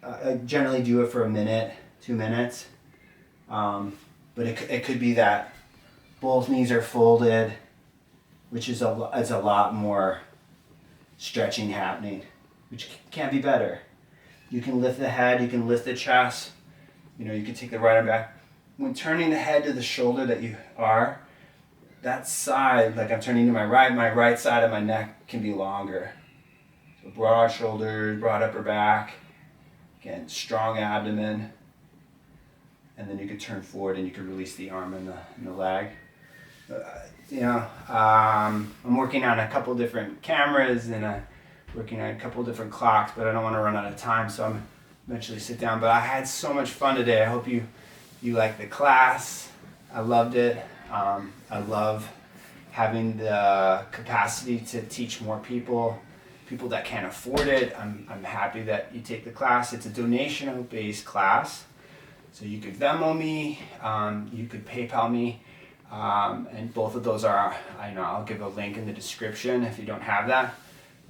Speaker 1: I generally do it for a minute, 2 minutes. But it could be that both knees are folded, which is a lot more stretching happening, which can be better. You can lift the head, you can lift the chest. You know, you can take the right arm back. When turning the head to the shoulder that you are, that side, like I'm turning to my right side of my neck can be longer. So broad shoulders, broad upper back. Again, strong abdomen. And then you can turn forward and you can release the arm and the leg. I'm working on a couple different cameras and working on a couple different clocks, but I don't want to run out of time, so I'm eventually sit down. But I had so much fun today. I hope you liked the class. I loved it. I love having the capacity to teach more people that can't afford it. I'm happy that you take the class. It's a donation-based class. So you could Venmo me, you could PayPal me, and both of those are, I'll give a link in the description if you don't have that,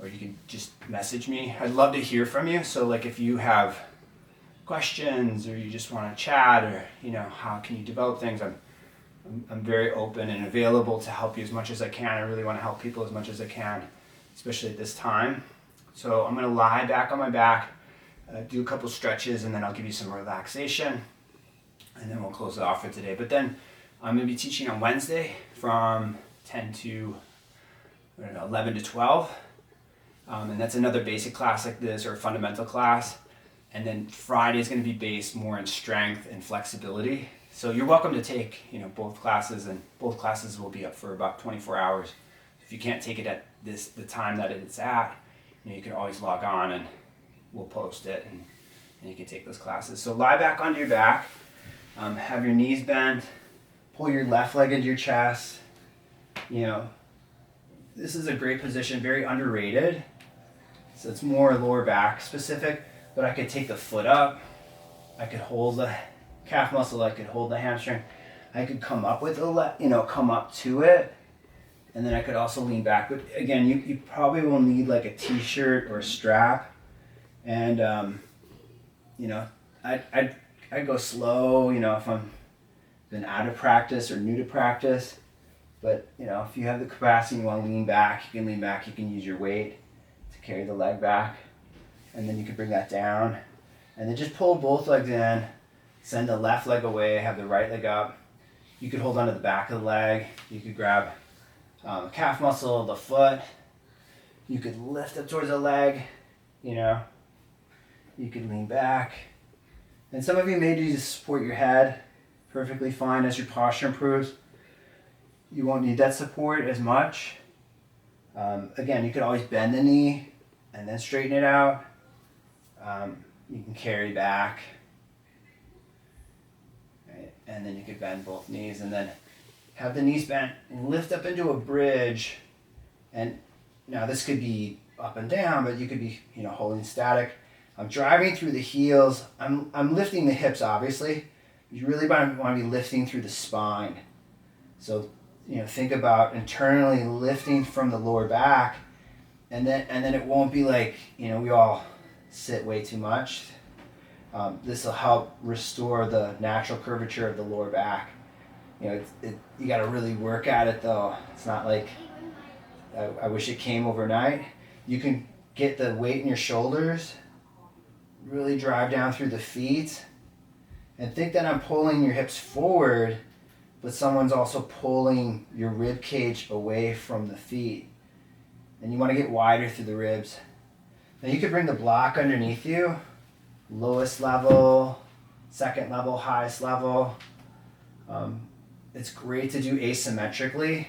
Speaker 1: or you can just message me. I'd love to hear from you. So like if you have questions or you just want to chat or, how can you develop things, I'm very open and available to help you as much as I can. I really want to help people as much as I can, especially at this time. So I'm going to lie back on my back, do a couple stretches, and then I'll give you some relaxation. And then we'll close it off for today. But then I'm going to be teaching on Wednesday from 10 to 11 to 12. And that's another basic class like this, or a fundamental class. And then Friday is going to be based more in strength and flexibility. So you're welcome to take both classes, and both classes will be up for about 24 hours. If you can't take it at the time that it's at, you can always log on and we'll post it and you can take those classes. So lie back onto your back. Have your knees bent, pull your left leg into your chest. This is a great position, very underrated. So it's more lower back specific, but I could take the foot up. I could hold the calf muscle, I could hold the hamstring. I could come up with come up to it. And then I could also lean back. But again, you probably will need like a t-shirt or a strap. And, I'd go slow, if I'm been out of practice or new to practice. But, if you have the capacity, you want to lean back, you can lean back. You can use your weight to carry the leg back. And then you can bring that down. And then just pull both legs in. Send the left leg away, have the right leg up. You could hold onto the back of the leg. You could grab the calf muscle, the foot. You could lift up towards the leg, You could lean back. And some of you may need to support your head perfectly fine as your posture improves. You won't need that support as much. Again, you could always bend the knee and then straighten it out. You can carry back. Right? And then you could bend both knees and then have the knees bent and lift up into a bridge. And now this could be up and down, but you could be, holding static. I'm driving through the heels. I'm lifting the hips, obviously. You really want to be lifting through the spine. So
Speaker 2: think about internally lifting from the lower back, and then it won't be like, we all sit way too much. This will help restore the natural curvature of the lower back. You got to really work at it though. It's not like I wish it came overnight. You can get the weight in your shoulders, really drive down through the feet, and think that I'm pulling your hips forward, but someone's also pulling your rib cage away from the feet. And you want to get wider through the ribs. Now you could bring the block underneath you, lowest level, second level, highest level. It's great to do asymmetrically.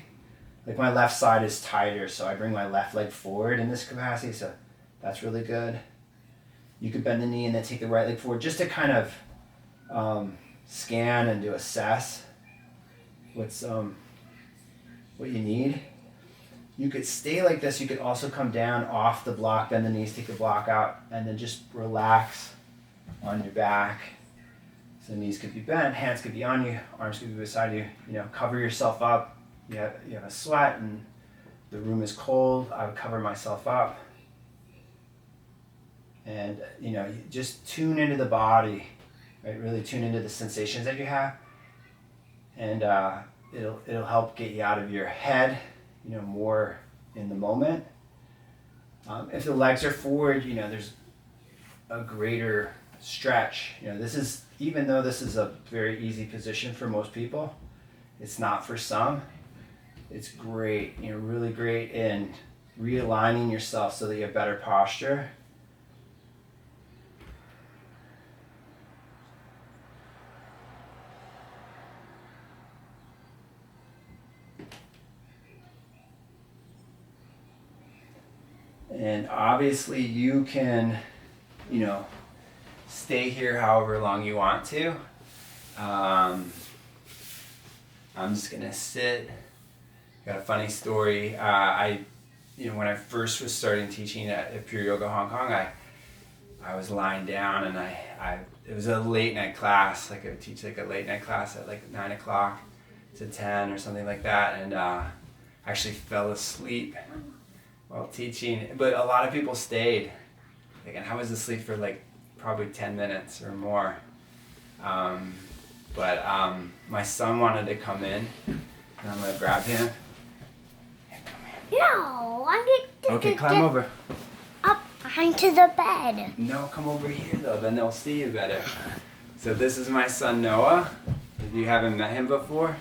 Speaker 2: Like my left side is tighter, so I bring my left leg forward in this capacity, so that's really good. You could bend the knee and then take the right leg forward just to kind of scan and to assess what you need. You could stay like this. You could also come down off the block, bend the knees, take the block out, and then just relax on your back. So the knees could be bent, hands could be on you, arms could be beside you. Cover yourself up. You have a sweat and the room is cold. I would cover myself up. And you just tune into the body, right? Really tune into the sensations that you have, and it'll help get you out of your head, more in the moment. If the legs are forward, there's a greater stretch. Even though this is a very easy position for most people, it's not for some. It's great, really great in realigning yourself so that you have better posture. And obviously you can, stay here however long you want to. I'm just gonna sit. Got a funny story. When I first was starting teaching at Pure Yoga Hong Kong, I was lying down and it was a late night class. Like I would teach like a late night class at like 9 o'clock to 10 or something like that, and I actually fell asleep while teaching. But a lot of people stayed. And I was asleep for like probably 10 minutes or more. But my son wanted to come in, and I'm gonna grab him.
Speaker 3: No, I'm going
Speaker 2: Okay, climb over.
Speaker 3: up behind to the bed.
Speaker 1: No, come over here though, then they'll see you better. So this is my son Noah. If you haven't met him before.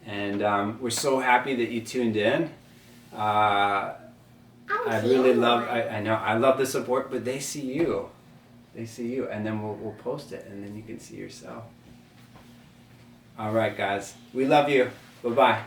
Speaker 1: And we're so happy that you tuned in. I know, I love the support, but they see you. They see you, and then we'll post it, and then you can see yourself. All right, guys. We love you. Bye-bye.